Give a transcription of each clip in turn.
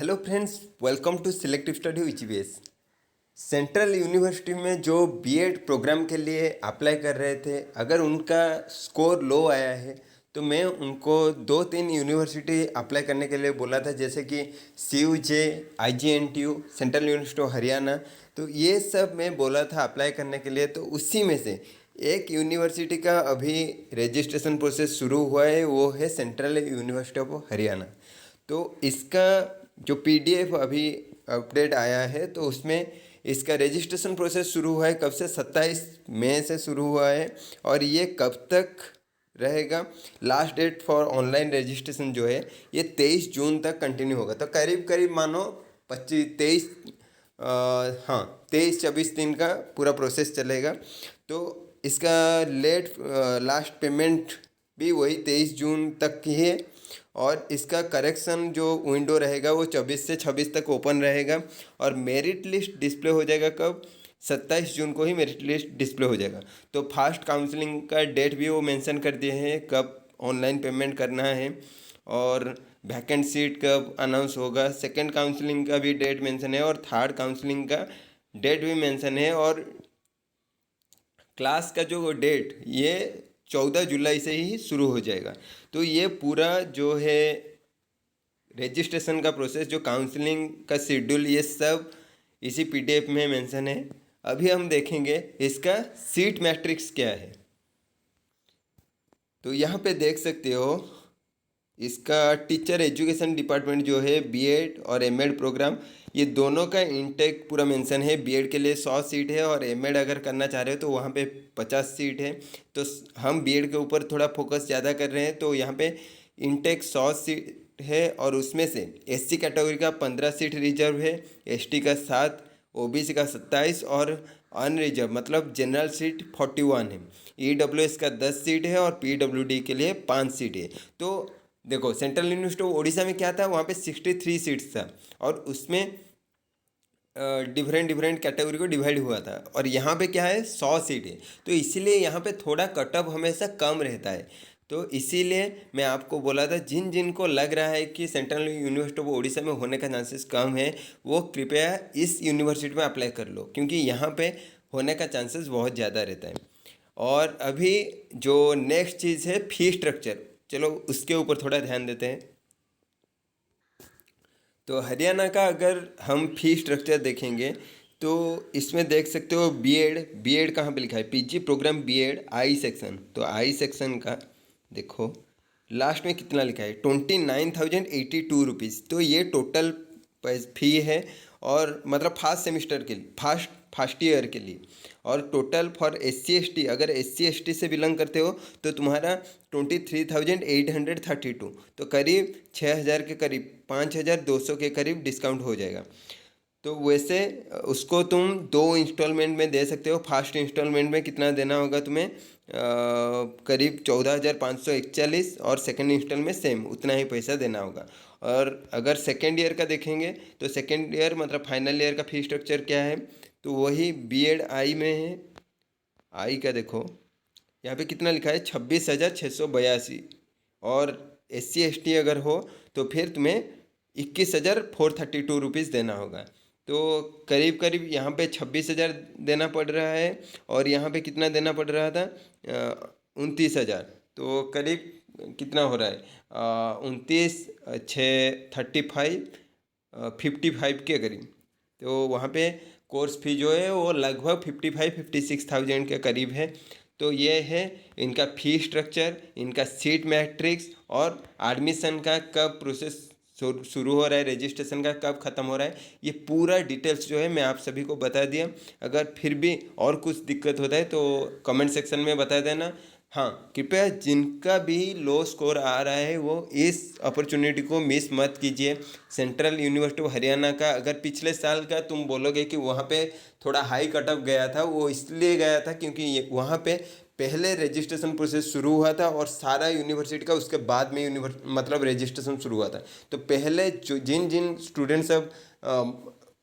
Hello friends, welcome to selective study which EVS. Central university में जो BEd programme के लिए अप्लाई कर रहे थे, अगर उनका स्कोर लो आया है तो मैं उनको दो तीन यूनिवर्सिटी अप्लाई करने के लिए बोला था, जैसे कि CUJ, IGNTU, central university of Haryana. तो ये सब मैं बोला था अप्लाई करने के लिए। तो उसी में से एक यूनिवर्सिटी का अभी रजिस्ट्रेशन प्रोसेस शुरू हुआ है, वो है सेंट्रल यूनिवर्सिटी ऑफ हरियाणा। तो इसका जो PDF अभी अपडेट आया है, तो उसमें इसका रजिस्ट्रेशन प्रोसेस शुरू हुआ है। कब से? 27 मई से शुरू हुआ है। और ये कब तक रहेगा? Last date for online registration जो है ये 23 जून तक कंटिन्यू होगा। तो करीब करीब मानो 23-24 दिन का पूरा प्रोसेस चलेगा। तो इसका लास्ट पेमेंट भी वही 23 जून तक की है। और इसका करेक्शन जो विंडो रहेगा वो 24 से 26 तक ओपन रहेगा। और मेरिट लिस्ट डिस्प्ले हो जाएगा कब? 27 जून को ही मेरिट लिस्ट डिस्प्ले हो जाएगा। तो फास्ट काउंसलिंग का डेट भी वो मेंशन कर दिए हैं, कब ऑनलाइन पेमेंट करना है और वैकेंट सीट कब अनाउंस होगा। सेकंड काउंसलिंग का भी डेट मेंशन है और थर्ड काउंसलिंग का डेट भी मेंशन है। और क्लास का जो डेट ये 14 जुलाई से ही शुरू हो जाएगा। तो ये पूरा जो है रजिस्ट्रेशन का प्रोसेस, जो काउंसलिंग का शेड्यूल, ये सब इसी PDF में मेंशन है। अभी हम देखेंगे इसका सीट मैट्रिक्स क्या है। तो यहाँ पे देख सकते हो इसका टीचर एजुकेशन डिपार्टमेंट जो है BEd और MEd प्रोग्राम, ये दोनों का इंटेक पूरा मेंशन है। BEd के लिए 100 सीट है और MEd अगर करना चाह रहे हो तो वहाँ पे 50 सीट है। तो हम BEd के ऊपर थोड़ा फोकस ज़्यादा कर रहे हैं, तो यहाँ पे इंटेक 100 सीट है और उसमें से SC कैटेगरी का 15 सीट रिजर्व है, ST का 7, OBC का 27 और अनरिजर्व मतलब जनरल सीट 41 है। EWS का 10 सीट है और PWD के लिए 5 सीट है। तो देखो, सेंट्रल यूनिवर्सिटी ऑफ उड़ीसा में क्या था, वहाँ पे 63 सीट्स था और उसमें डिफरेंट कैटेगरी को डिवाइड हुआ था। और यहाँ पे क्या है, 100 सीट है। तो इसीलिए यहाँ पे थोड़ा कटअप हमेशा कम रहता है। तो इसीलिए मैं आपको बोला था, जिन जिन को लग रहा है कि सेंट्रल यूनिवर्सिटी ऑफ उड़ीसा में होने का चांसेस कम है, वो कृपया इस यूनिवर्सिटी में अप्लाई कर लो, क्योंकि यहाँ पे होने का चांसेस बहुत ज़्यादा रहता है। और अभी जो नेक्स्ट चीज़ है फी स्ट्रक्चर, चलो उसके ऊपर थोड़ा ध्यान देते हैं। तो हरियाणा का अगर हम फी स्ट्रक्चर देखेंगे तो इसमें देख सकते हो बीएड कहाँ पे लिखा है, PG program B Ed I section. तो आई सेक्शन का देखो लास्ट में कितना लिखा है, 29,082 रुपीज़। तो ये टोटल फी है, और मतलब फर्स्ट सेमिस्टर के लिए, फर्स्ट ईयर के लिए। और टोटल फॉर SC ST, अगर SC ST से बिलोंग करते हो तो तुम्हारा 23,832। तो करीब 6,000 के करीब, 5,200 के करीब डिस्काउंट हो जाएगा। तो वैसे उसको तुम 2 इंस्टॉलमेंट में दे सकते हो। फर्स्ट इंस्टॉलमेंट में कितना देना होगा तुम्हें, करीब 14,541, और सेकंड इंस्टॉल में सेम उतना ही पैसा देना होगा। और अगर सेकेंड ईयर का देखेंगे तो सेकेंड ईयर मतलब फाइनल ईयर का फी स्ट्रक्चर क्या है, तो वही BEd आई में है। आई का देखो यहाँ पे कितना लिखा है, 26,682। और SC ST अगर हो तो फिर तुम्हें 21,432 रुपीज़ देना होगा। तो करीब करीब यहाँ पे 26,000 देना पड़ रहा है, और यहाँ पे कितना देना पड़ रहा था, 29,000। तो करीब कितना हो रहा है, 29,635 के करीब। तो वहाँ पे कोर्स फी जो है वो लगभग 55-56,000 के करीब है। तो ये है इनका फी स्ट्रक्चर, इनका सीट मैट्रिक्स, और एडमिशन का कब प्रोसेस शुरू हो रहा है, रजिस्ट्रेशन का कब ख़त्म हो रहा है, ये पूरा डिटेल्स जो है मैं आप सभी को बता दिया। अगर फिर भी और कुछ दिक्कत होता है तो कमेंट सेक्शन में बता देना। हाँ, कृपया जिनका भी लो स्कोर आ रहा है वो इस अपॉर्चुनिटी को मिस मत कीजिए। सेंट्रल यूनिवर्सिटी ऑफ हरियाणा का अगर पिछले साल का तुम बोलोगे कि वहाँ पे थोड़ा हाई कटअप गया था, वो इसलिए गया था क्योंकि वहाँ पे पहले रजिस्ट्रेशन प्रोसेस शुरू हुआ था और सारा यूनिवर्सिटी का उसके बाद में मतलब रजिस्ट्रेशन शुरू हुआ था। तो पहले जो जिन जिन स्टूडेंट्स सब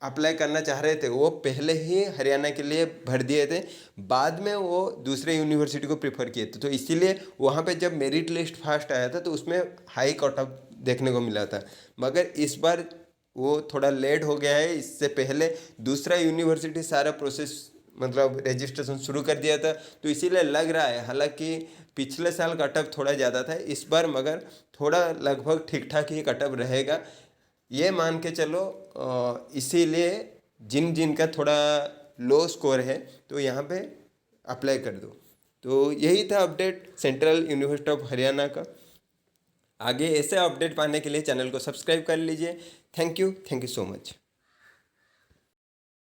अप्लाई करना चाह रहे थे वो पहले ही हरियाणा के लिए भर दिए थे, बाद में वो दूसरे यूनिवर्सिटी को प्रेफर किए थे। तो इसीलिए वहाँ पे जब मेरिट लिस्ट फर्स्ट आया था तो उसमें हाई कट ऑफ देखने को मिला था। मगर इस बार वो थोड़ा लेट हो गया है। इससे पहले दूसरा यूनिवर्सिटी सारा प्रोसेस मतलब रजिस्ट्रेशन शुरू कर दिया था, तो इसीलिए लग रहा है, हालांकि पिछले साल कटअप थोड़ा ज़्यादा था इस बार, मगर थोड़ा लगभग ठीक ठाक ही कटअप रहेगा ये मान के चलो। इसीलिए जिन जिन का थोड़ा लो स्कोर है तो यहाँ पे अप्लाई कर दो। तो यही था update central university of Haryana का। आगे ऐसे अपडेट पाने के लिए चैनल को सब्सक्राइब कर लीजिए। Thank you so much.